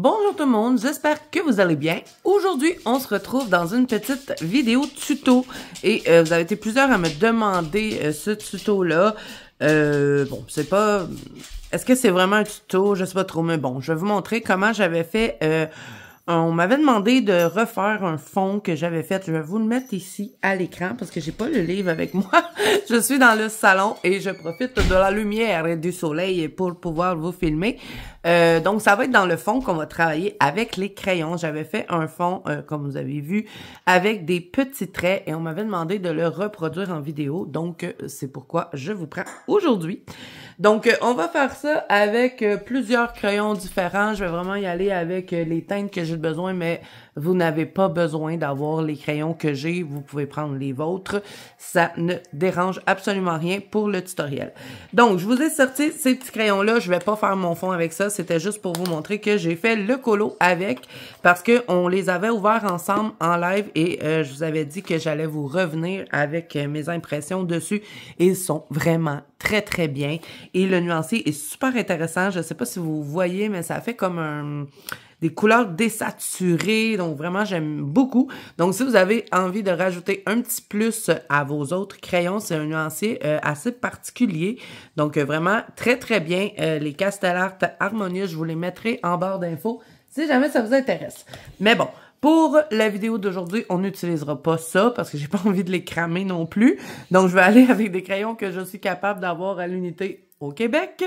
Bonjour tout le monde, j'espère que vous allez bien. Aujourd'hui, on se retrouve dans une petite vidéo tuto et vous avez été plusieurs à me demander ce tuto-là. Bon, c'est pas... Est-ce que c'est vraiment un tuto? Je sais pas trop, mais bon, je vais vous montrer comment j'avais fait... on m'avait demandé de refaire un fond que j'avais fait. Je vais vous le mettre ici à l'écran parce que j'ai pas le livre avec moi. Je suis dans le salon et je profite de la lumière et du soleil pour pouvoir vous filmer. Donc, ça va être dans le fond qu'on va travailler avec les crayons. J'avais fait un fond, comme vous avez vu, avec des petits traits et on m'avait demandé de le reproduire en vidéo. Donc, c'est pourquoi je vous prends aujourd'hui. Donc, on va faire ça avec plusieurs crayons différents. Je vais vraiment y aller avec les teintes que j'ai besoin, mais vous n'avez pas besoin d'avoir les crayons que j'ai. Vous pouvez prendre les vôtres. Ça ne dérange absolument rien pour le tutoriel. Donc, je vous ai sorti ces petits crayons-là. Je vais pas faire mon fond avec ça. C'était juste pour vous montrer que j'ai fait le colo avec parce que on les avait ouverts ensemble en live et je vous avais dit que j'allais vous revenir avec mes impressions dessus. Et ils sont vraiment très, très bien. Et le nuancier est super intéressant. Je sais pas si vous voyez, mais ça fait comme des couleurs désaturées. Donc, vraiment, j'aime beaucoup. Donc, si vous avez envie de rajouter un petit plus à vos autres crayons, c'est un nuancier assez particulier. Donc, vraiment, très, très bien. Les Castellart Harmonious, je vous les mettrai en barre d'infos si jamais ça vous intéresse. Mais bon, pour la vidéo d'aujourd'hui, on n'utilisera pas ça parce que j'ai pas envie de les cramer non plus. Donc, je vais aller avec des crayons que je suis capable d'avoir à l'unité au Québec.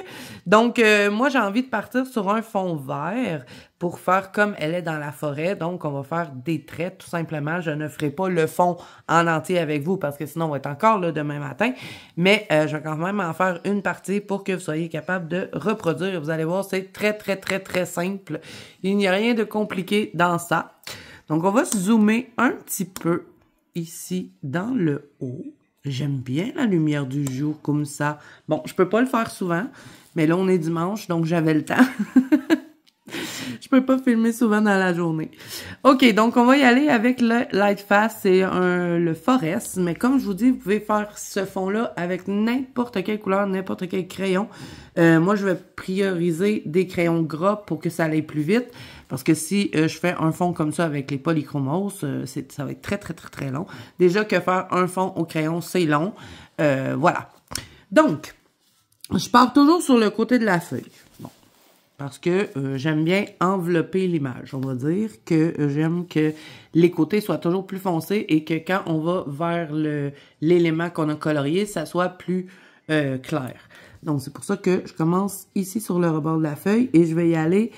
Donc, moi, j'ai envie de partir sur un fond vert pour faire comme elle est dans la forêt. Donc, on va faire des traits, tout simplement. Je ne ferai pas le fond en entier avec vous parce que sinon, on va être encore là demain matin. Mais je vais quand même en faire une partie pour que vous soyez capable de reproduire. Vous allez voir, c'est très, très, très, très simple. Il n'y a rien de compliqué dans ça. Donc, on va se zoomer un petit peu ici dans le haut. J'aime bien la lumière du jour comme ça. Bon, je peux pas le faire souvent, mais là, on est dimanche, donc j'avais le temps. Je peux pas filmer souvent dans la journée. OK, donc on va y aller avec le Light Fast, c'est le Forest. Mais comme je vous dis, vous pouvez faire ce fond-là avec n'importe quelle couleur, n'importe quel crayon. Moi, je vais prioriser des crayons gras pour que ça aille plus vite. Parce que si je fais un fond comme ça avec les polychromos, ça va être très, très, très, très long. Déjà que faire un fond au crayon, c'est long. Voilà. Donc, je pars toujours sur le côté de la feuille. Bon. Parce que j'aime bien envelopper l'image. On va dire que j'aime que les côtés soient toujours plus foncés et que quand on va vers l'élément qu'on a colorié, ça soit plus clair. Donc, c'est pour ça que je commence ici sur le rebord de la feuille et je vais y aller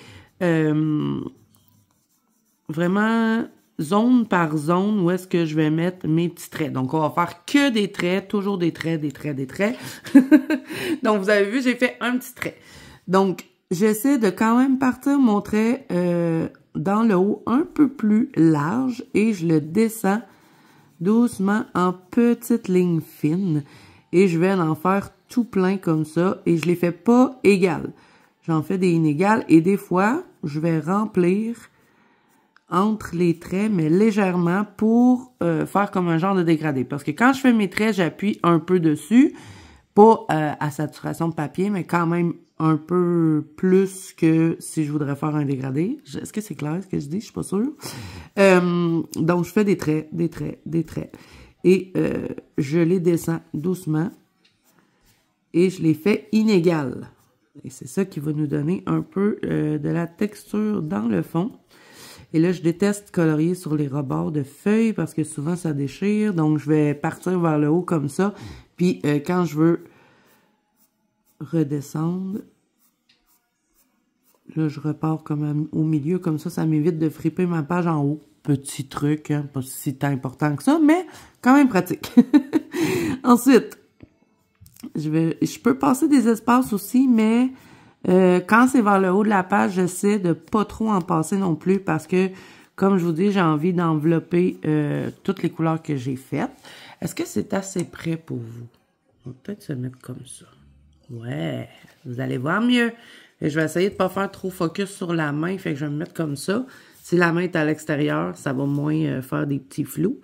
vraiment zone par zone où est-ce que je vais mettre mes petits traits. Donc, on va faire que des traits, toujours des traits, des traits, des traits. Donc, vous avez vu, j'ai fait un petit trait. Donc, j'essaie de quand même partir mon trait dans le haut un peu plus large et je le descends doucement en petites lignes fines. Et je vais en faire tout plein comme ça et je les fais pas égales. J'en fais des inégales et des fois, je vais remplir entre les traits, mais légèrement pour faire comme un genre de dégradé. Parce que quand je fais mes traits, j'appuie un peu dessus, pas à saturation de papier, mais quand même un peu plus que si je voudrais faire un dégradé. Est-ce que c'est clair ce que je dis? Je suis pas sûre. Donc, je fais des traits, des traits, des traits. Et je les descends doucement et je les fais inégales. Et c'est ça qui va nous donner un peu de la texture dans le fond. Et là, je déteste colorier sur les rebords de feuilles parce que souvent, ça déchire. Donc, je vais partir vers le haut comme ça. Puis, quand je veux redescendre, là, je repars comme au milieu. Comme ça m'évite de friper ma page en haut. Petit truc, hein, pas si tant important que ça, mais quand même pratique. Ensuite, je peux passer des espaces aussi, mais quand c'est vers le haut de la page, j'essaie de pas trop en passer non plus parce que, comme je vous dis, j'ai envie d'envelopper toutes les couleurs que j'ai faites. Est-ce que c'est assez près pour vous? On va peut-être se mettre comme ça. Ouais, vous allez voir mieux. Et je vais essayer de pas faire trop focus sur la main, fait que je vais me mettre comme ça. Si la main est à l'extérieur, ça va moins faire des petits flous.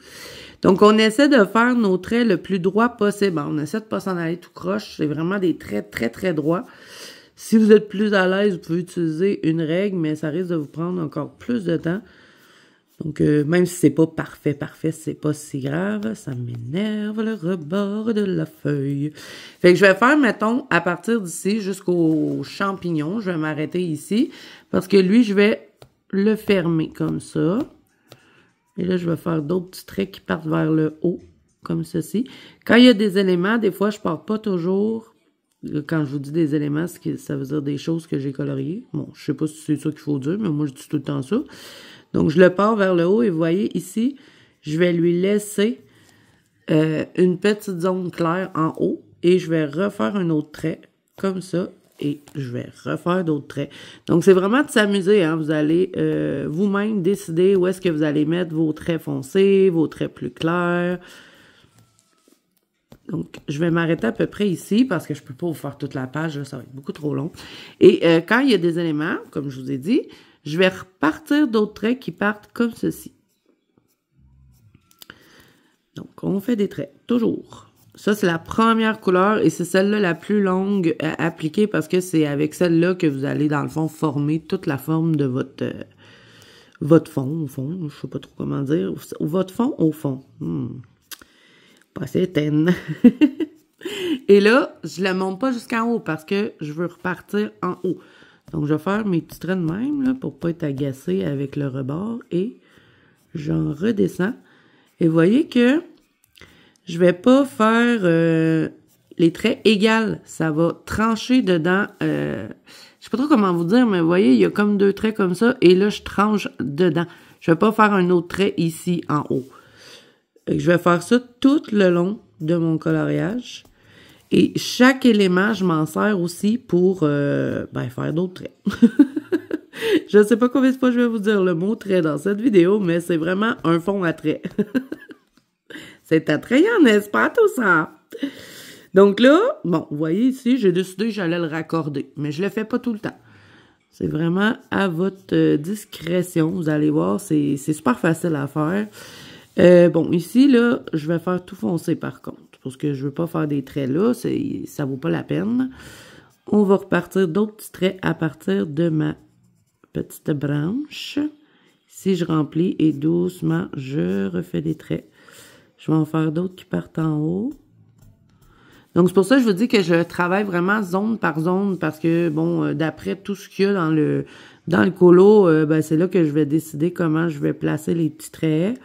Donc, on essaie de faire nos traits le plus droit possible. On essaie de pas s'en aller tout croche. C'est vraiment des traits très, très droits. Si vous êtes plus à l'aise, vous pouvez utiliser une règle, mais ça risque de vous prendre encore plus de temps. Donc, même si c'est pas parfait, c'est pas si grave. Ça m'énerve le rebord de la feuille. Fait que je vais faire, mettons, à partir d'ici jusqu'au champignon. Je vais m'arrêter ici. Parce que lui, je vais le fermer comme ça. Et là, je vais faire d'autres petits traits qui partent vers le haut, comme ceci. Quand il y a des éléments, des fois, je pars pas toujours. Quand je vous dis des éléments, ça veut dire des choses que j'ai coloriées. Bon, je sais pas si c'est ça qu'il faut dire, mais moi, je dis tout le temps ça. Donc, je le pars vers le haut et vous voyez ici, je vais lui laisser une petite zone claire en haut et je vais refaire un autre trait comme ça et je vais refaire d'autres traits. Donc, c'est vraiment de s'amuser, hein. Vous allez vous-même décider où est-ce que vous allez mettre vos traits foncés, vos traits plus clairs. Donc, je vais m'arrêter à peu près ici parce que je ne peux pas vous faire toute la page, là, ça va être beaucoup trop long. Et quand il y a des éléments, comme je vous ai dit, je vais repartir d'autres traits qui partent comme ceci. Donc, on fait des traits, toujours. Ça, c'est la première couleur et c'est celle-là la plus longue à appliquer parce que c'est avec celle-là que vous allez, dans le fond, former toute la forme de votre fond, au fond. Je ne sais pas trop comment dire. Votre fond au fond. Pas assez éteint. Et là, je ne le monte pas jusqu'en haut parce que je veux repartir en haut. Donc, je vais faire mes petits traits de même, là, pour ne pas être agacé avec le rebord. Et j'en redescends. Et vous voyez que je ne vais pas faire les traits égaux. Ça va trancher dedans. Je ne sais pas trop comment vous dire, mais vous voyez, il y a comme deux traits comme ça. Et là, je tranche dedans. Je ne vais pas faire un autre trait ici, en haut. Et je vais faire ça tout le long de mon coloriage. Et chaque élément, je m'en sers aussi pour faire d'autres traits. Je ne sais pas combien de fois je vais vous dire le mot trait dans cette vidéo, mais c'est vraiment un fond à trait. C'est attrayant, n'est-ce pas, tout ça? Donc là, bon, vous voyez ici, j'ai décidé que j'allais le raccorder, mais je ne le fais pas tout le temps. C'est vraiment à votre discrétion. Vous allez voir, c'est super facile à faire. Bon, ici, là, je vais faire tout foncer par contre. Parce que je veux pas faire des traits là, ça vaut pas la peine. On va repartir d'autres petits traits à partir de ma petite branche. Ici, je remplis et doucement, je refais des traits. Je vais en faire d'autres qui partent en haut. Donc, c'est pour ça que je vous dis que je travaille vraiment zone par zone parce que, bon, d'après tout ce qu'il y a dans le colo, c'est là que je vais décider comment je vais placer les petits traits.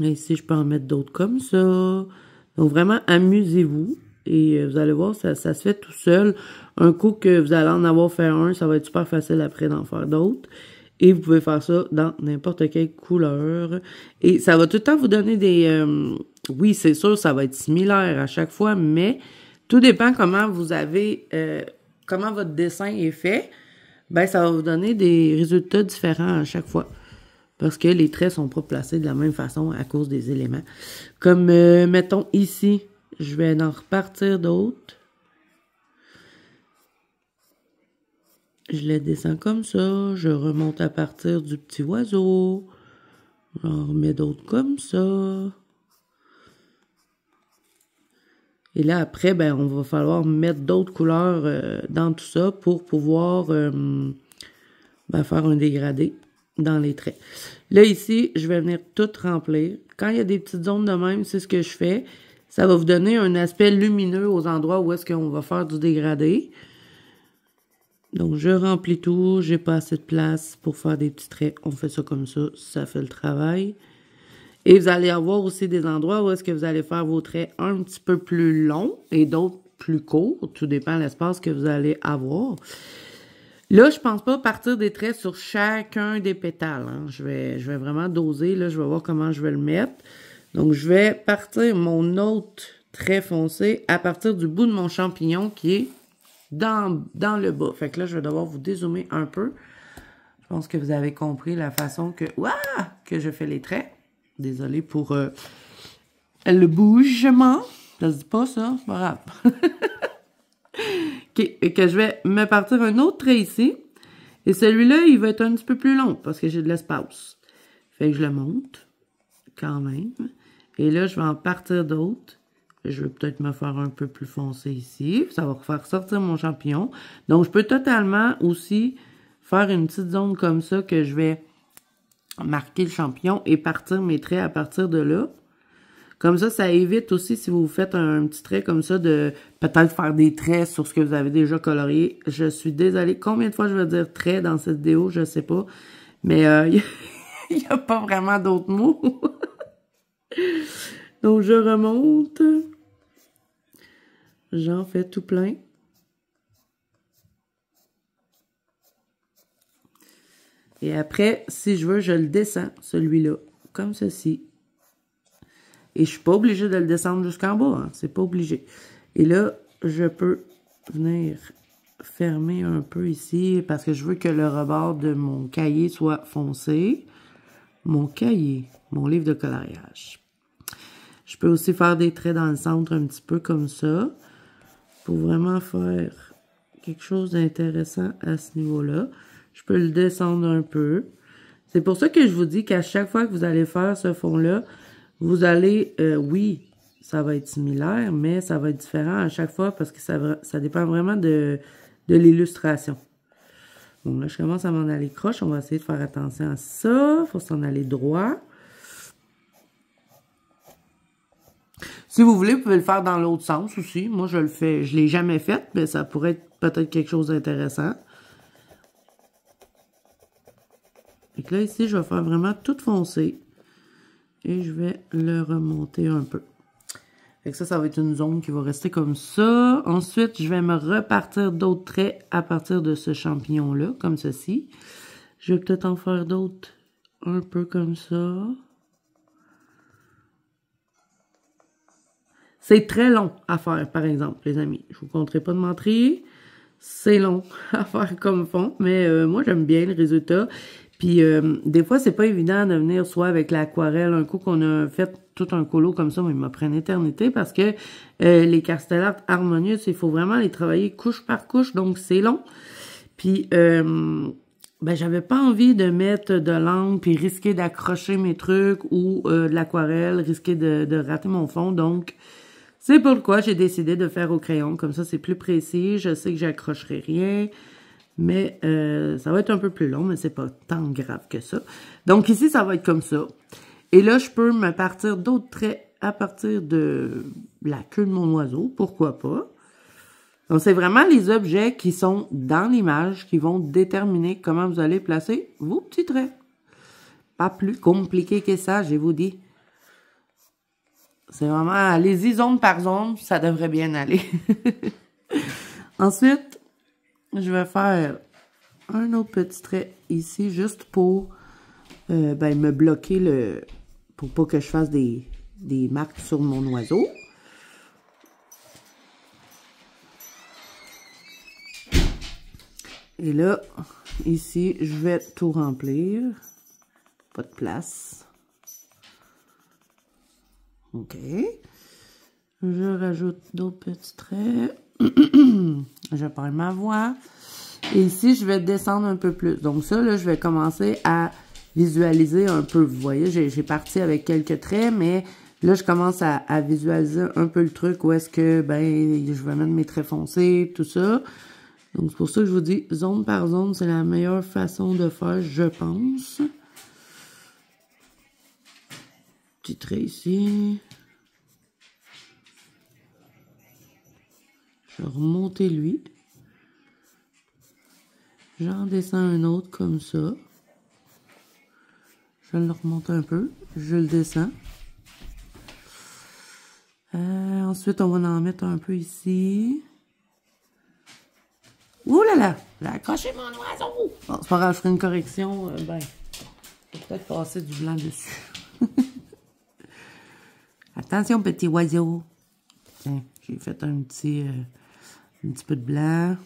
Et ici, je peux en mettre d'autres comme ça. Donc, vraiment, amusez-vous. Et vous allez voir, ça se fait tout seul. Un coup que vous allez en avoir fait un, ça va être super facile après d'en faire d'autres. Et vous pouvez faire ça dans n'importe quelle couleur. Et ça va tout le temps vous donner des... oui, c'est sûr, ça va être similaire à chaque fois, mais tout dépend comment vous avez... comment votre dessin est fait. Ben, ça va vous donner des résultats différents à chaque fois. Parce que les traits sont pas placés de la même façon à cause des éléments. Comme, mettons ici, je vais en repartir d'autres. Je les descends comme ça. Je remonte à partir du petit oiseau. J'en remets d'autres comme ça. Et là, après, ben, on va falloir mettre d'autres couleurs dans tout ça pour pouvoir faire un dégradé dans les traits. Là, ici, je vais venir tout remplir. Quand il y a des petites zones de même, c'est ce que je fais. Ça va vous donner un aspect lumineux aux endroits où est-ce qu'on va faire du dégradé. Donc, je remplis tout. J'ai pas assez de place pour faire des petits traits. On fait ça comme ça. Ça fait le travail. Et vous allez avoir aussi des endroits où est-ce que vous allez faire vos traits un petit peu plus longs et d'autres plus courts. Tout dépend de l'espace que vous allez avoir. Là, je pense pas partir des traits sur chacun des pétales. Hein. Je vais vraiment doser. Là, je vais voir comment je vais le mettre. Donc, je vais partir mon autre trait foncé à partir du bout de mon champignon qui est dans le bas. Fait que là, je vais devoir vous dézoomer un peu. Je pense que vous avez compris la façon que je fais les traits. Désolée pour le bougement. Ça se dit pas, ça? C'est pas grave. Okay, que je vais me partir un autre trait ici. Et celui-là, il va être un petit peu plus long parce que j'ai de l'espace. Fait que je le monte quand même. Et là, je vais en partir d'autres. Je vais peut-être me faire un peu plus foncé ici. Ça va faire sortir mon champignon. Donc, je peux totalement aussi faire une petite zone comme ça que je vais marquer le champignon et partir mes traits à partir de là. Comme ça évite aussi, si vous faites un petit trait comme ça, de peut-être faire des traits sur ce que vous avez déjà colorié. Je suis désolée. Combien de fois je vais dire trait dans cette vidéo, je sais pas. Mais il n'y a pas vraiment d'autres mots. Donc, je remonte. J'en fais tout plein. Et après, si je veux, je le descends, celui-là, comme ceci. Et je suis pas obligée de le descendre jusqu'en bas, hein, c'est pas obligé. Et là, je peux venir fermer un peu ici, parce que je veux que le rebord de mon cahier soit foncé. Mon cahier, mon livre de coloriage. Je peux aussi faire des traits dans le centre un petit peu comme ça, pour vraiment faire quelque chose d'intéressant à ce niveau-là. Je peux le descendre un peu. C'est pour ça que je vous dis qu'à chaque fois que vous allez faire ce fond-là, vous allez, oui, ça va être similaire, mais ça va être différent à chaque fois parce que ça dépend vraiment de l'illustration. Bon, là, je commence à m'en aller croche. On va essayer de faire attention à ça. Il faut s'en aller droit. Si vous voulez, vous pouvez le faire dans l'autre sens aussi. Moi, je le fais. Je ne l'ai jamais fait, mais ça pourrait être peut-être quelque chose d'intéressant. Et là, ici, je vais faire vraiment tout foncer. Et je vais le remonter un peu. Fait que ça va être une zone qui va rester comme ça. Ensuite, je vais me repartir d'autres traits à partir de ce champignon-là, comme ceci. Je vais peut-être en faire d'autres un peu comme ça. C'est très long à faire, par exemple, les amis. Je vous compterai pas de mentir. C'est long à faire comme fond, mais moi, j'aime bien le résultat. Puis, des fois, c'est pas évident de venir soit avec l'aquarelle. Un coup qu'on a fait tout un colo comme ça, mais il m'a pris une éternité parce que les Castellax Harmonious, il faut vraiment les travailler couche par couche, donc c'est long. Puis, ben, j'avais pas envie de mettre de l'encre puis risquer d'accrocher mes trucs ou de l'aquarelle, risquer de rater mon fond, donc... C'est pourquoi j'ai décidé de faire au crayon. Comme ça, c'est plus précis. Je sais que j'accrocherai rien. Mais ça va être un peu plus long, mais c'est pas tant grave que ça. Donc ici, ça va être comme ça. Et là, je peux me partir d'autres traits à partir de la queue de mon oiseau. Pourquoi pas? Donc, c'est vraiment les objets qui sont dans l'image qui vont déterminer comment vous allez placer vos petits traits. Pas plus compliqué que ça, je vous dis. C'est vraiment, allez-y zone par zone, ça devrait bien aller. Ensuite, je vais faire un autre petit trait ici, juste pour ben, me bloquer pour pas que je fasse des marques sur mon oiseau. Et là, ici, je vais tout remplir. Pas de place. OK. Je rajoute d'autres petits traits. Je perds ma voix. Et ici, je vais descendre un peu plus. Donc ça, là, je vais commencer à visualiser un peu. Vous voyez, j'ai parti avec quelques traits, mais là, je commence à visualiser un peu le truc où est-ce que, ben, je vais mettre mes traits foncés, tout ça. Donc, c'est pour ça que je vous dis, zone par zone, c'est la meilleure façon de faire, je pense. Petit trait ici. Je vais remonter lui. J'en descends un autre comme ça. Je le remonte un peu. Je le descends. Ensuite, on va en mettre un peu ici. Ouh là là! J'ai accroché mon oiseau! Bon, c'est pas grave, je ferai une correction. Ben, je vais peut-être passer du blanc dessus. Attention, petit oiseau. Tiens, j'ai fait un petit peu de blanc.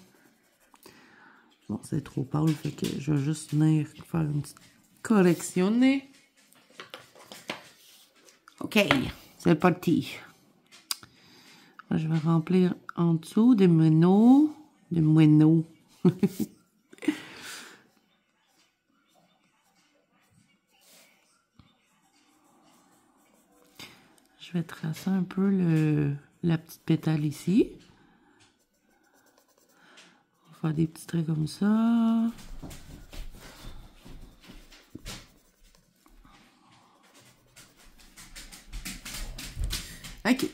Bon, c'est trop pâle, fait que je vais juste venir faire une petite correction. OK, c'est parti. Je vais remplir en dessous des moineaux. Des moineaux. Je Je vais tracer un peu la petite pétale ici. On va faire des petits traits comme ça. OK.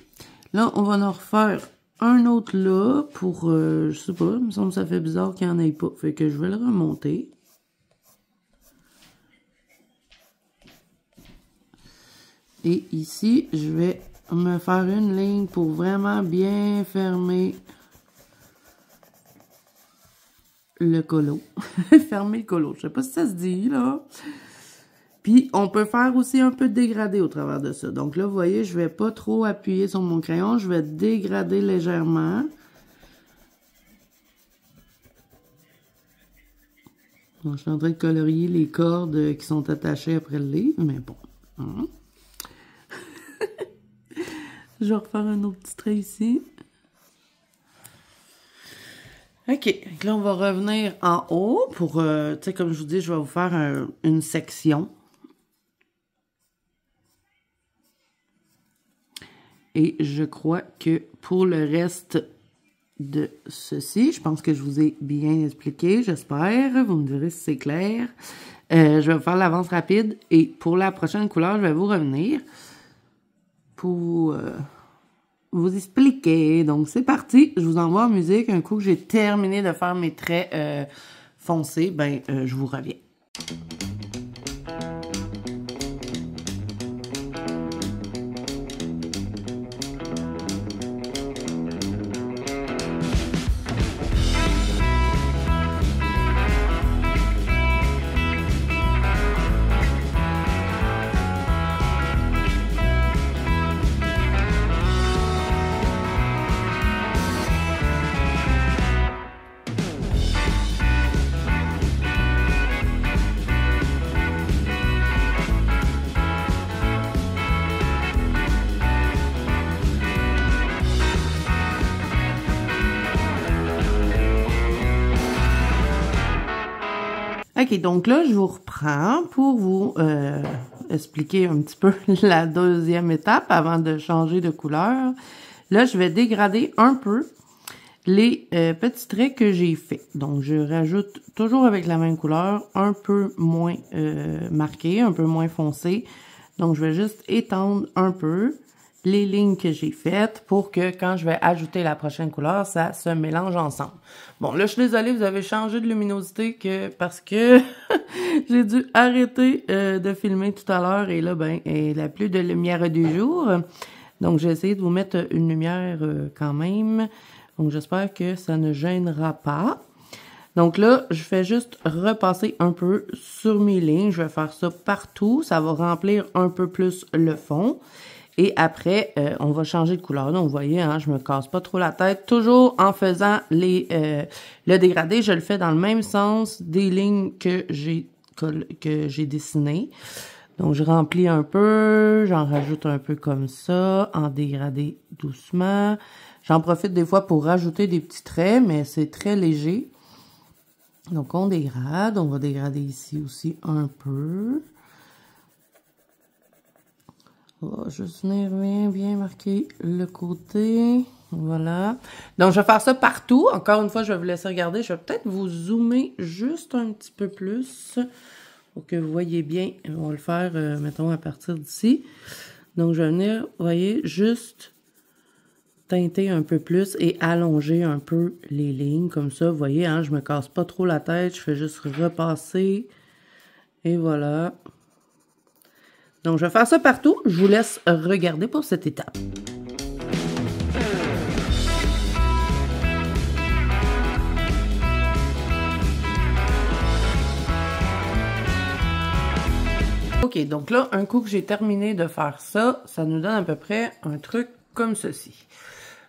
Là, on va en refaire un autre là pour, je sais pas, il me semble que ça fait bizarre qu'il n'y en ait pas. Fait que je vais le remonter. Et ici, je vais me faire une ligne pour vraiment bien fermer le colo. Fermer le colo. Je sais pas si ça se dit, là. Puis, on peut faire aussi un peu de dégradé au travers de ça. Donc là, vous voyez, je vais pas trop appuyer sur mon crayon. Je vais dégrader légèrement. Donc, je suis en train de colorier les cordes qui sont attachées après le livre, mais bon. Je vais refaire un autre petit trait ici. OK. Donc là, on va revenir en haut pour, tu sais, comme je vous dis, je vais vous faire une section. Et je crois que pour le reste de ceci, je pense que je vous ai bien expliqué, j'espère. Vous me direz si c'est clair. Je vais vous faire l'avance rapide. Et pour la prochaine couleur, je vais vous revenir pour vous expliquer. Donc, c'est parti. Je vous envoie en musique. Un coup que j'ai terminé de faire mes traits foncés, ben, je vous reviens. OK, donc là, je vous reprends pour vous expliquer un petit peu la deuxième étape avant de changer de couleur. Là, je vais dégrader un peu les petits traits que j'ai faits. Donc, je rajoute toujours avec la même couleur, un peu moins marqué, un peu moins foncé. Donc, je vais juste étendre un peu les lignes que j'ai faites pour que quand je vais ajouter la prochaine couleur, ça se mélange ensemble. Bon, là, je suis désolée, vous avez changé de luminosité parce que j'ai dû arrêter de filmer tout à l'heure et là, ben, il n'y a plus de lumière du jour. Donc, j'ai essayé de vous mettre une lumière quand même. Donc, j'espère que ça ne gênera pas. Donc là, je fais juste repasser un peu sur mes lignes. Je vais faire ça partout. Ça va remplir un peu plus le fond. Et après, on va changer de couleur. Donc, vous voyez, hein, je me casse pas trop la tête. Toujours en faisant le dégradé, je le fais dans le même sens des lignes que j'ai dessinées. Donc, je remplis un peu, j'en rajoute un peu comme ça, en dégradé doucement. J'en profite des fois pour rajouter des petits traits, mais c'est très léger. Donc, on dégrade. On va dégrader ici aussi un peu. On va juste venir bien marquer le côté. Voilà. Donc, je vais faire ça partout. Encore une fois, je vais vous laisser regarder. Je vais peut-être vous zoomer juste un petit peu plus pour que vous voyez bien. On va le faire, mettons, à partir d'ici. Donc, je vais venir, vous voyez, juste teinter un peu plus et allonger un peu les lignes. Comme ça, vous voyez, hein, je me casse pas trop la tête. Je fais juste repasser. Et voilà. Donc, je vais faire ça partout. Je vous laisse regarder pour cette étape. OK, donc là, un coup que j'ai terminé de faire ça, ça nous donne à peu près un truc comme ceci.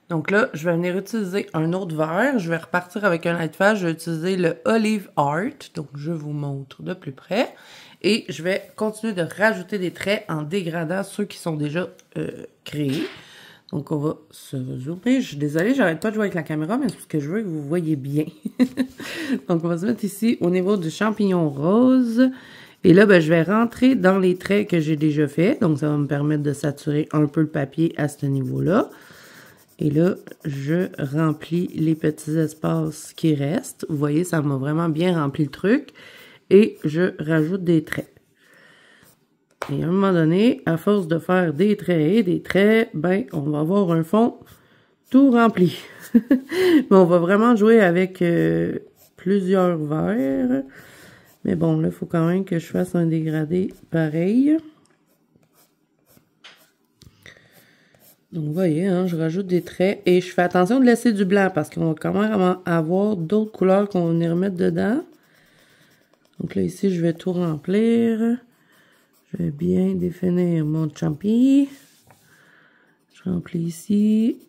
Donc là, je vais venir utiliser un autre verre. Je vais repartir avec un light fast. Je vais utiliser le Olive Art. Donc, je vous montre de plus près. Et je vais continuer de rajouter des traits en dégradant ceux qui sont déjà créés. Donc, on va se zoomer. Je suis désolée, j'arrête pas de jouer avec la caméra, mais c'est parce que je veux que vous voyez bien. Donc, on va se mettre ici au niveau du champignon rose. Et là, ben, je vais rentrer dans les traits que j'ai déjà faits. Donc, ça va me permettre de saturer un peu le papier à ce niveau-là. Et là, je remplis les petits espaces qui restent. Vous voyez, ça m'a vraiment bien rempli le truc. Et je rajoute des traits. Et à un moment donné, à force de faire des traits et des traits, ben, on va avoir un fond tout rempli. Mais on va vraiment jouer avec plusieurs verres. Mais bon, là, il faut quand même que je fasse un dégradé pareil. Donc, vous voyez, hein, je rajoute des traits et je fais attention de laisser du blanc parce qu'on va quand même avoir d'autres couleurs qu'on va venir mettre dedans. Donc là, ici, je vais tout remplir. Je vais bien définir mon champi. Je remplis ici.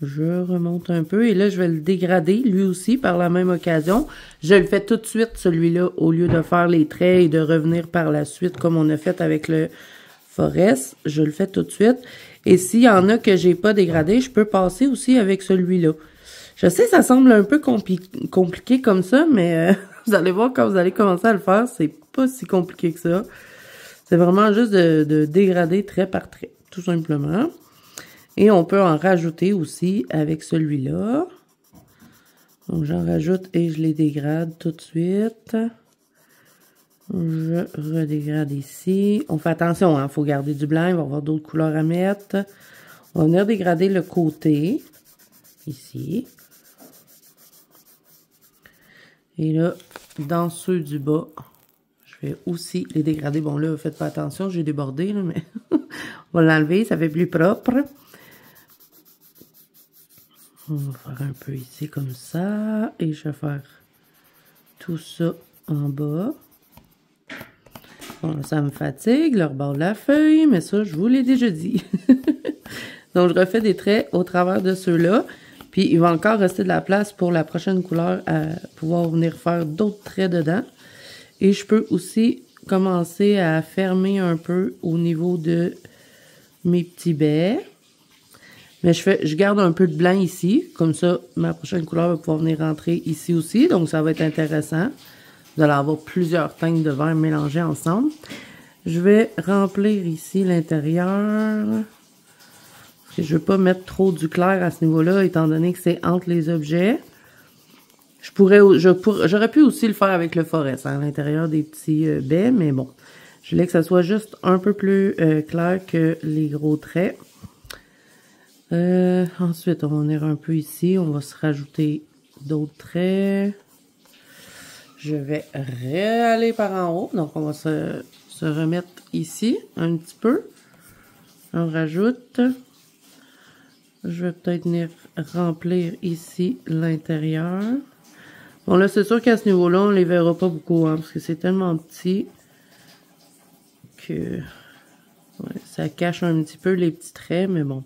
Je remonte un peu et là, je vais le dégrader, lui aussi, par la même occasion. Je le fais tout de suite, celui-là, au lieu de faire les traits et de revenir par la suite, comme on a fait avec le Forest. Je le fais tout de suite. Et s'il y en a que j'ai pas dégradé, je peux passer aussi avec celui-là. Je sais, ça semble un peu compliqué comme ça, mais vous allez voir quand vous allez commencer à le faire, c'est pas si compliqué que ça. C'est vraiment juste de dégrader trait par trait, tout simplement. Et on peut en rajouter aussi avec celui-là. Donc, j'en rajoute et je les dégrade tout de suite. Je redégrade ici. On fait attention, hein, faut garder du blanc, il va y avoir d'autres couleurs à mettre. On va venir dégrader le côté, ici. Et là, dans ceux du bas, je vais aussi les dégrader. Bon, là, faites pas attention, j'ai débordé, là, mais on va l'enlever, ça fait plus propre. On va faire un peu ici comme ça. Et je vais faire tout ça en bas. Bon, là, ça me fatigue, le rebord de la feuille, mais ça, je vous l'ai déjà dit. Donc, je refais des traits au travers de ceux-là. Puis, il va encore rester de la place pour la prochaine couleur à pouvoir venir faire d'autres traits dedans. Et je peux aussi commencer à fermer un peu au niveau de mes petits baies. Mais je garde un peu de blanc ici. Comme ça, ma prochaine couleur va pouvoir venir rentrer ici aussi. Donc, ça va être intéressant. Vous allez avoir plusieurs teintes de vert mélangées ensemble. Je vais remplir ici l'intérieur. Parce que je ne veux pas mettre trop du clair à ce niveau-là, étant donné que c'est entre les objets. J'aurais pu aussi le faire avec le forest, hein, à l'intérieur des petits baies, mais bon. Je voulais que ça soit juste un peu plus clair que les gros traits. Ensuite, on va venir un peu ici. On va se rajouter d'autres traits. Je vais réaller par en haut. Donc, on va se remettre ici un petit peu. On rajoute. Je vais peut-être venir remplir ici l'intérieur. Bon, là, c'est sûr qu'à ce niveau-là, on ne les verra pas beaucoup, hein, parce que c'est tellement petit que ouais, ça cache un petit peu les petits traits, mais bon.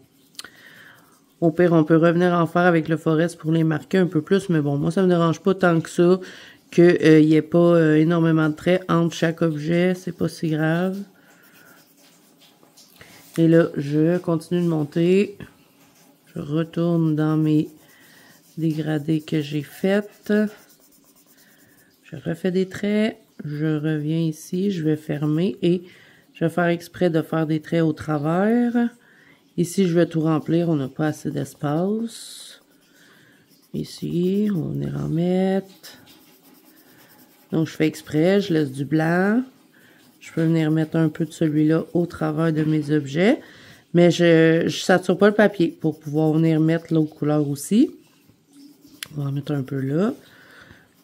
Au pire, on peut revenir en faire avec le forest pour les marquer un peu plus, mais bon, moi, ça me dérange pas tant que ça, qu'il n'y ait pas énormément de traits entre chaque objet, c'est pas si grave. Et là, je continue de monter. Je retourne dans mes dégradés que j'ai faits. Je refais des traits. Je reviens ici. Je vais fermer et je vais faire exprès de faire des traits au travers. Ici, je vais tout remplir. On n'a pas assez d'espace. Ici, on va venir en mettre. Donc, je fais exprès. Je laisse du blanc. Je peux venir mettre un peu de celui-là au travers de mes objets. Mais je sature pas le papier pour pouvoir venir mettre l'autre couleur aussi. On va en mettre un peu là.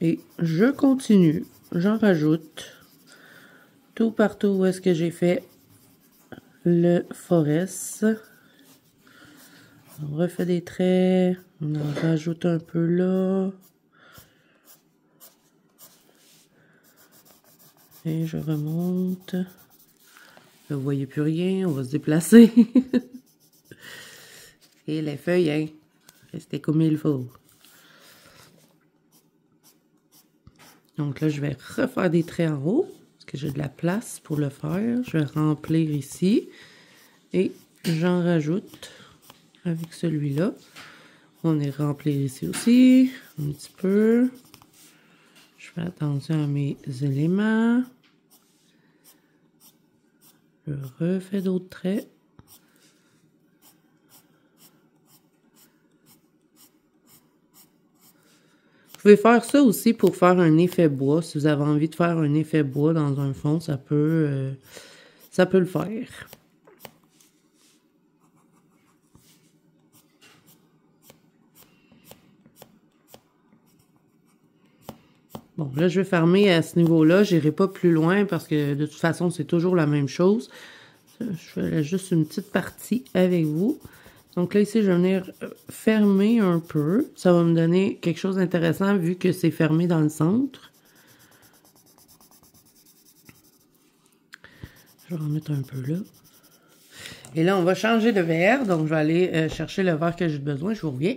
Et je continue. J'en rajoute. Tout partout où est-ce que j'ai fait le forest. On refait des traits. On en rajoute un peu là. Et je remonte. Là, vous voyez plus rien. On va se déplacer. Et les feuilles, hein, restez comme il faut. Donc là, je vais refaire des traits en haut. Parce que j'ai de la place pour le faire. Je vais remplir ici. Et j'en rajoute avec celui-là. On est remplir ici aussi. Un petit peu. Je fais attention à mes éléments. Je refais d'autres traits. Vous pouvez faire ça aussi pour faire un effet bois. Si vous avez envie de faire un effet bois dans un fond, ça peut le faire. Bon, là, je vais fermer à ce niveau-là. Je n'irai pas plus loin parce que de toute façon, c'est toujours la même chose. Je fais juste une petite partie avec vous. Donc là, ici, je vais venir fermer un peu. Ça va me donner quelque chose d'intéressant vu que c'est fermé dans le centre. Je vais en mettre un peu là. Et là, on va changer de verre. Donc, je vais aller chercher le verre que j'ai besoin. Je vous reviens.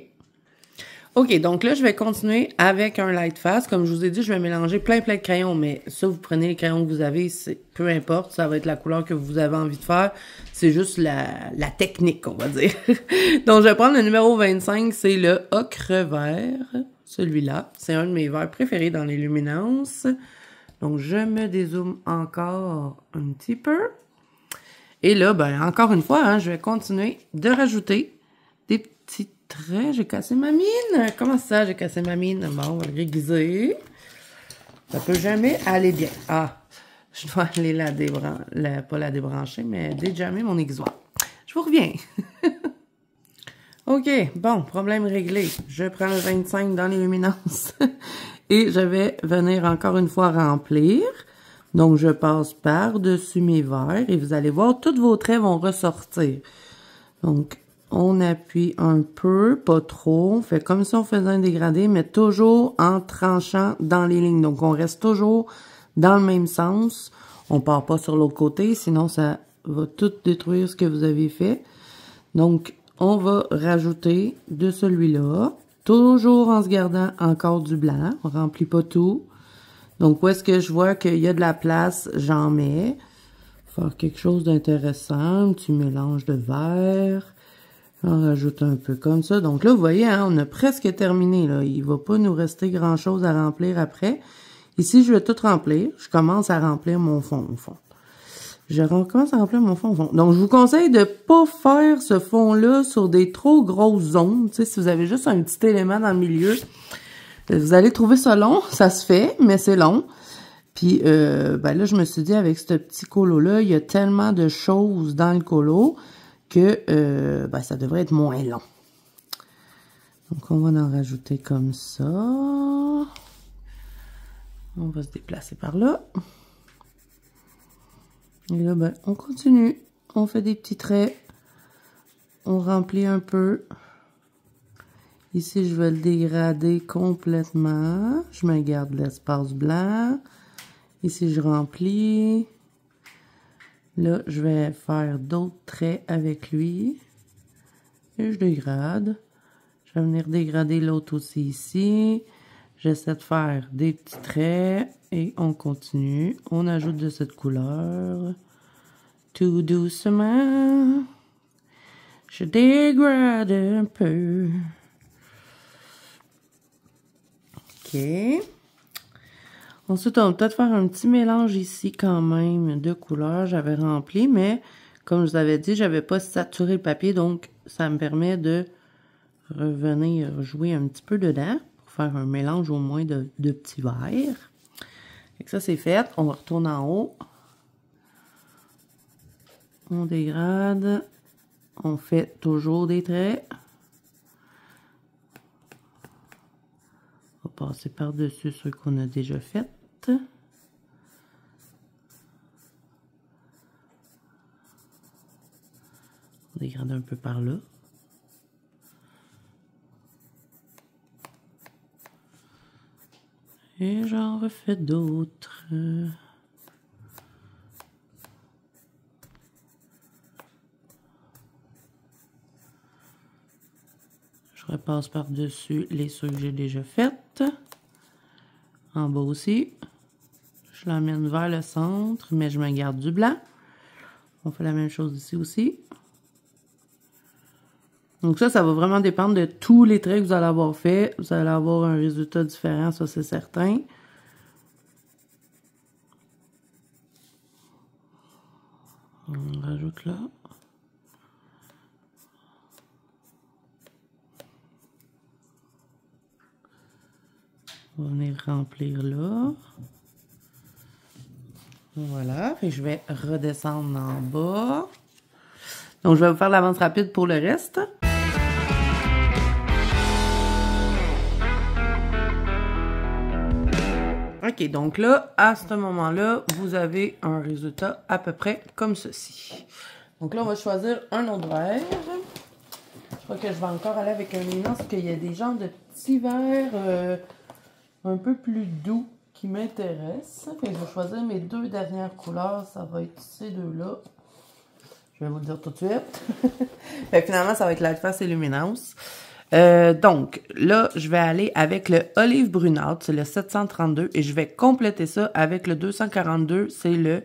OK, donc là, je vais continuer avec un light fast. Comme je vous ai dit, je vais mélanger plein de crayons, mais ça, vous prenez les crayons que vous avez, peu importe, ça va être la couleur que vous avez envie de faire. C'est juste la technique, on va dire. Donc, je vais prendre le numéro 25, c'est le ocre vert, celui-là. C'est un de mes verts préférés dans les luminances. Donc, je me dézoome encore un petit peu. Et là, ben, encore une fois, hein, je vais continuer de rajouter des petits traits. J'ai cassé ma mine. Comment ça, j'ai cassé ma mine? Bon, on va le réguiser. Ça peut jamais aller bien. Ah, je dois aller pas la débrancher, mais déjammer mon exoire. Je vous reviens. OK, bon, problème réglé. Je prends le 25 dans les luminances. Et je vais venir encore une fois remplir. Donc, je passe par-dessus mes verres et vous allez voir, tous vos traits vont ressortir. Donc, on appuie un peu, pas trop. On fait comme si on faisait un dégradé, mais toujours en tranchant dans les lignes. Donc, on reste toujours dans le même sens. On part pas sur l'autre côté, sinon ça va tout détruire ce que vous avez fait. Donc, on va rajouter de celui-là, toujours en se gardant encore du blanc. On remplit pas tout. Donc, où est-ce que je vois qu'il y a de la place, j'en mets. Faire quelque chose d'intéressant, un petit mélange de vert. On rajoute un peu comme ça. Donc là, vous voyez, hein, on a presque terminé. Là. Il va pas nous rester grand-chose à remplir après. Ici, je vais tout remplir. Je commence à remplir mon fond au fond. Je recommence à remplir mon fond au fond. Donc, je vous conseille de pas faire ce fond-là sur des trop grosses zones. Tu sais, si vous avez juste un petit élément dans le milieu, vous allez trouver ça long. Ça se fait, mais c'est long. Puis, ben là, je me suis dit, avec ce petit colo-là, il y a tellement de choses dans le colo que ben, ça devrait être moins long. Donc, on va en rajouter comme ça. On va se déplacer par là. Et là, ben, on continue. On fait des petits traits. On remplit un peu. Ici, je vais le dégrader complètement. Je me garde l'espace blanc. Ici, je remplis. Là, je vais faire d'autres traits avec lui. Et je dégrade. Je vais venir dégrader l'autre aussi ici. J'essaie de faire des petits traits. Et on continue. On ajoute de cette couleur. Tout doucement. Je dégrade un peu. OK. Ensuite, on va peut-être faire un petit mélange ici quand même de couleurs. J'avais rempli, mais comme je vous avais dit, j'avais pas saturé le papier. Donc, ça me permet de revenir jouer un petit peu dedans pour faire un mélange au moins de petits verres. Et ça, c'est fait. On va retourner en haut. On dégrade. On fait toujours des traits. On va passer par-dessus ceux qu'on a déjà fait. On dégrade un peu par là. Et j'en refais d'autres. Je repasse par-dessus les ceux que j'ai déjà faites. En bas aussi. Je l'emmène vers le centre, mais je me garde du blanc. On fait la même chose ici aussi. Donc ça va vraiment dépendre de tous les traits que vous allez avoir fait. Vous allez avoir un résultat différent, ça c'est certain. On rajoute là. On va venir remplir là. Voilà, et je vais redescendre en bas. Donc, je vais vous faire l'avance rapide pour le reste. OK, donc là, à ce moment-là, vous avez un résultat à peu près comme ceci. Donc là, on va choisir un autre verre. Je crois que je vais encore aller avec un mélange parce qu'il y a des genres de petits verres un peu plus doux qui m'intéressent. Je vais choisir mes deux dernières couleurs. Ça va être ces deux-là. Je vais vous le dire tout de suite. Finalement, ça va être Lightfast et Luminance. Donc, là, je vais aller avec le Olive Brunâtre, c'est le 732, et je vais compléter ça avec le 242, c'est le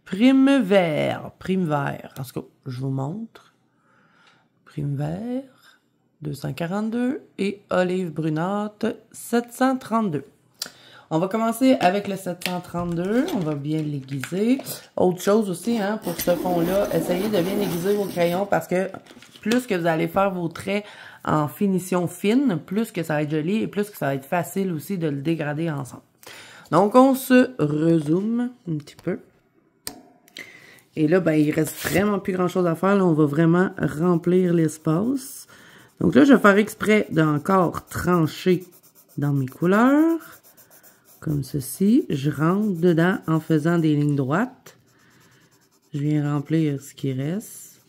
Prime Vert. Prime Vert. En tout cas, je vous montre. Prime Vert, 242, et Olive Brunâtre, 732. On va commencer avec le 732, on va bien l'aiguiser. Autre chose aussi, hein, pour ce fond-là, essayez de bien aiguiser vos crayons parce que plus que vous allez faire vos traits en finition fine, plus que ça va être joli et plus que ça va être facile aussi de le dégrader ensemble. Donc, on se rezoome un petit peu. Et là, ben, il reste vraiment plus grand-chose à faire. Là, on va vraiment remplir l'espace. Donc là, je vais faire exprès d'encore trancher dans mes couleurs. Comme ceci. Je rentre dedans en faisant des lignes droites. Je viens remplir ce qui reste.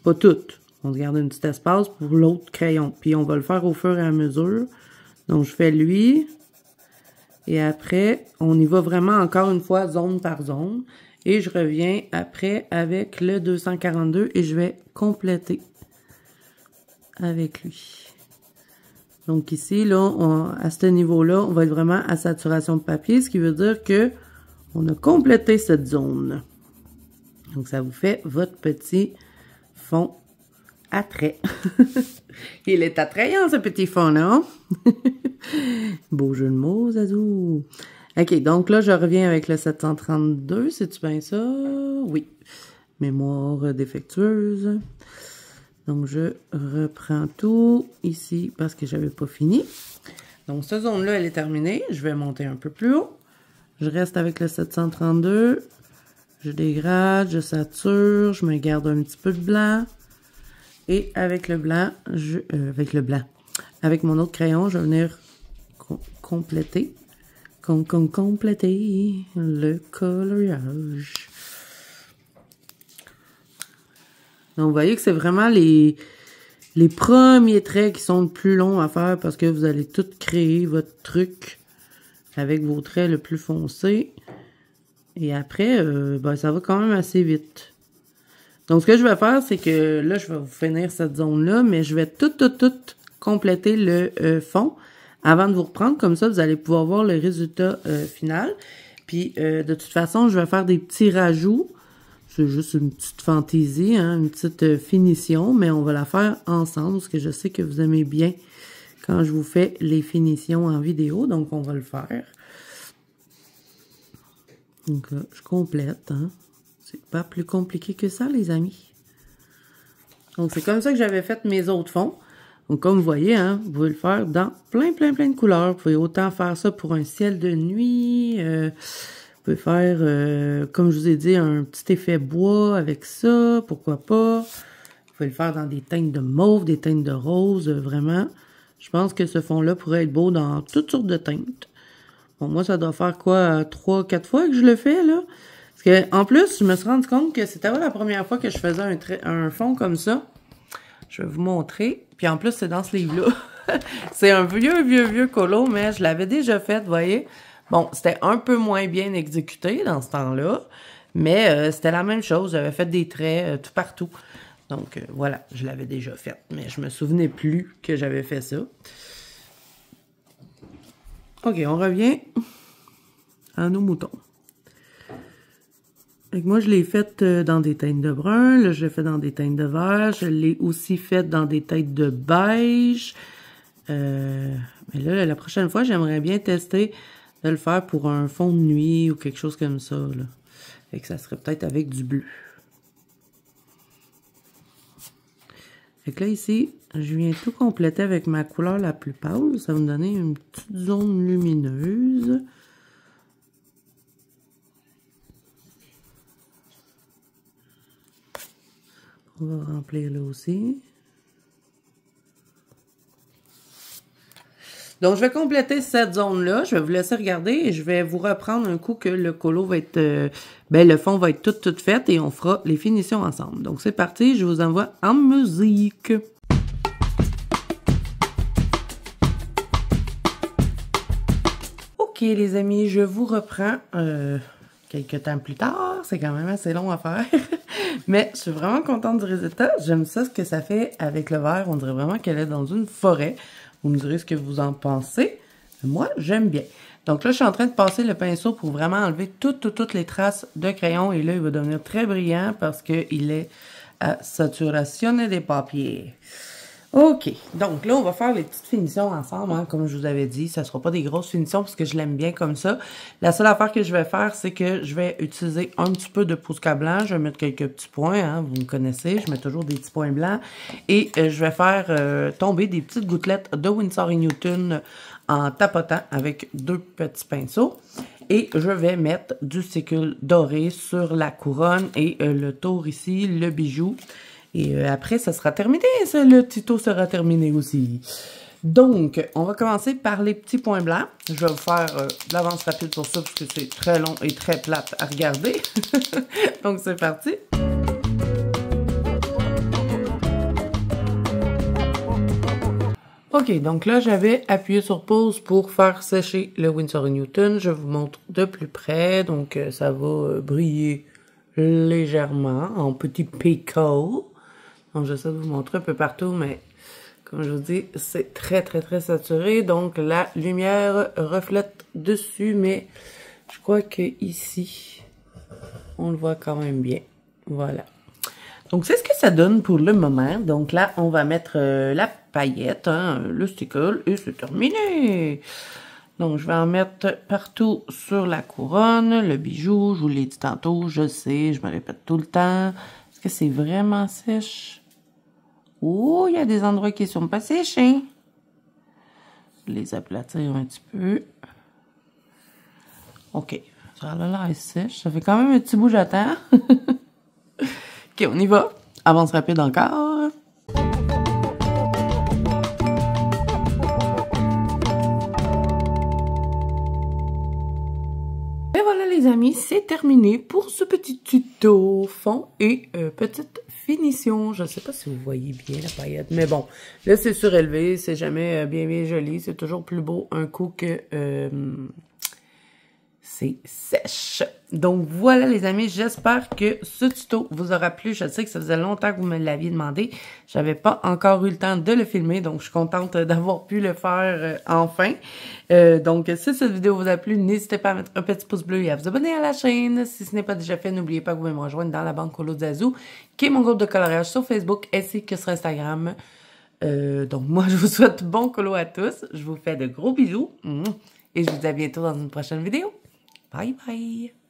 Pas toutes. On se garde un petit espace pour l'autre crayon. Puis on va le faire au fur et à mesure. Donc je fais lui. Et après, on y va vraiment encore une fois zone par zone. Et je reviens après avec le 242 et je vais compléter avec lui. Donc ici, là, à ce niveau-là, on va être vraiment à saturation de papier, ce qui veut dire que on a complété cette zone. Donc ça vous fait votre petit fond à trait. Il est attrayant, ce petit fond-là. Beau jeu de mots, Zazou. OK, donc là, je reviens avec le 732. C'est-tu bien ça? Oui. Mémoire défectueuse. Donc, je reprends tout ici parce que j'avais pas fini. Donc, cette zone-là, elle est terminée. Je vais monter un peu plus haut. Je reste avec le 732. Je dégrade, je sature, je me garde un petit peu de blanc. Et avec le blanc, avec mon autre crayon, je vais venir compléter. Compléter le coloriage. Donc, vous voyez que c'est vraiment les premiers traits qui sont le plus longs à faire parce que vous allez tout créer votre truc avec vos traits le plus foncés. Et après, ben, ça va quand même assez vite. Donc, ce que je vais faire, c'est que là, je vais vous finir cette zone-là, mais je vais tout compléter le fond avant de vous reprendre. Comme ça, vous allez pouvoir voir le résultat final. Puis, de toute façon, je vais faire des petits rajouts. C'est juste une petite fantaisie, hein, une petite finition, mais on va la faire ensemble parce que je sais que vous aimez bien quand je vous fais les finitions en vidéo, donc on va le faire. Donc là, je complète, hein. C'est pas plus compliqué que ça, les amis. Donc c'est comme ça que j'avais fait mes autres fonds. Donc comme vous voyez, hein, vous pouvez le faire dans plein de couleurs. Vous pouvez autant faire ça pour un ciel de nuit, vous pouvez faire, comme je vous ai dit, un petit effet bois avec ça, pourquoi pas. Vous pouvez le faire dans des teintes de mauve, des teintes de rose, vraiment. Je pense que ce fond-là pourrait être beau dans toutes sortes de teintes. Bon, moi, ça doit faire quoi, 3-4 fois que je le fais, là? Parce que en plus, je me suis rendu compte que c'était pas la première fois que je faisais un fond comme ça. Je vais vous montrer. Puis en plus, c'est dans ce livre-là. C'est un vieux colo, mais je l'avais déjà fait, vous voyez? Bon, c'était un peu moins bien exécuté dans ce temps-là, mais c'était la même chose. J'avais fait des traits tout partout. Donc, voilà, je l'avais déjà fait, mais je me souvenais plus que j'avais fait ça. OK, on revient à nos moutons. Donc, moi, je l'ai fait dans des teintes de brun. Là, je l'ai fait dans des teintes de vert. Je l'ai aussi fait dans des teintes de beige. Mais là, la prochaine fois, j'aimerais bien tester de le faire pour un fond de nuit ou quelque chose comme ça, là. Fait que ça serait peut-être avec du bleu. Fait que là, ici, je viens tout compléter avec ma couleur la plus pâle. Ça va me donner une petite zone lumineuse. On va remplir là aussi. Donc, je vais compléter cette zone-là. Je vais vous laisser regarder et je vais vous reprendre un coup que le colo va être... le fond va être tout fait et on fera les finitions ensemble. Donc, c'est parti. Je vous envoie en musique. OK, les amis, je vous reprends quelques temps plus tard. C'est quand même assez long à faire. Mais je suis vraiment contente du résultat. J'aime ça, ce que ça fait avec le verre. On dirait vraiment qu'elle est dans une forêt. Vous me direz ce que vous en pensez. Moi, j'aime bien. Donc là, je suis en train de passer le pinceau pour vraiment enlever toutes les traces de crayon. Et là, il va devenir très brillant parce qu'il est à saturation des papiers. OK. Donc là, on va faire les petites finitions ensemble, hein, comme je vous avais dit. Ça ne sera pas des grosses finitions parce que je l'aime bien comme ça. La seule affaire que je vais faire, c'est que je vais utiliser un petit peu de Posca blanc. Je vais mettre quelques petits points, hein, vous me connaissez. Je mets toujours des petits points blancs. Et je vais faire tomber des petites gouttelettes de Winsor & Newton en tapotant avec 2 petits pinceaux. Et je vais mettre du sicule doré sur la couronne et le tour ici, le bijou. Et après, ça sera terminé. Le tuto sera terminé aussi. Donc, on va commencer par les petits points blancs. Je vais vous faire de l'avance rapide pour ça, parce que c'est très long et très plate à regarder. Donc, c'est parti. OK, donc là, j'avais appuyé sur pause pour faire sécher le Winsor & Newton. Je vous montre de plus près. Donc, ça va briller légèrement en petit picot. Donc, j'essaie de vous montrer un peu partout, mais comme je vous dis, c'est très saturé. Donc, la lumière reflète dessus, mais je crois que ici, on le voit quand même bien. Voilà. Donc, c'est ce que ça donne pour le moment. Donc là, on va mettre la paillette, hein, le stickle, et c'est terminé. Donc, je vais en mettre partout sur la couronne, le bijou, je vous l'ai dit tantôt, je sais, je me répète tout le temps. Est-ce que c'est vraiment sèche? Oh, il y a des endroits qui sont pas séchés. Je vais les aplatir un petit peu. OK. Ça a l'air sèche. Ça fait quand même un petit bout, j'attends. OK, on y va. Avance rapide encore. Et voilà les amis, c'est terminé pour ce petit tuto fond et petite finition. Je ne sais pas si vous voyez bien la paillette, mais bon, là c'est surélevé, c'est jamais bien joli, c'est toujours plus beau un coup que c'est sèche. Donc voilà les amis, j'espère que ce tuto vous aura plu. Je sais que ça faisait longtemps que vous me l'aviez demandé. J'avais pas encore eu le temps de le filmer, donc je suis contente d'avoir pu le faire enfin. Donc si cette vidéo vous a plu, n'hésitez pas à mettre un petit pouce bleu et à vous abonner à la chaîne. Si ce n'est pas déjà fait, n'oubliez pas que vous pouvez me rejoindre dans la banque Colo Zazou, qui est mon groupe de coloriage sur Facebook ainsi que sur Instagram. Donc moi je vous souhaite bon colo à tous. Je vous fais de gros bisous et je vous dis à bientôt dans une prochaine vidéo. Bye bye!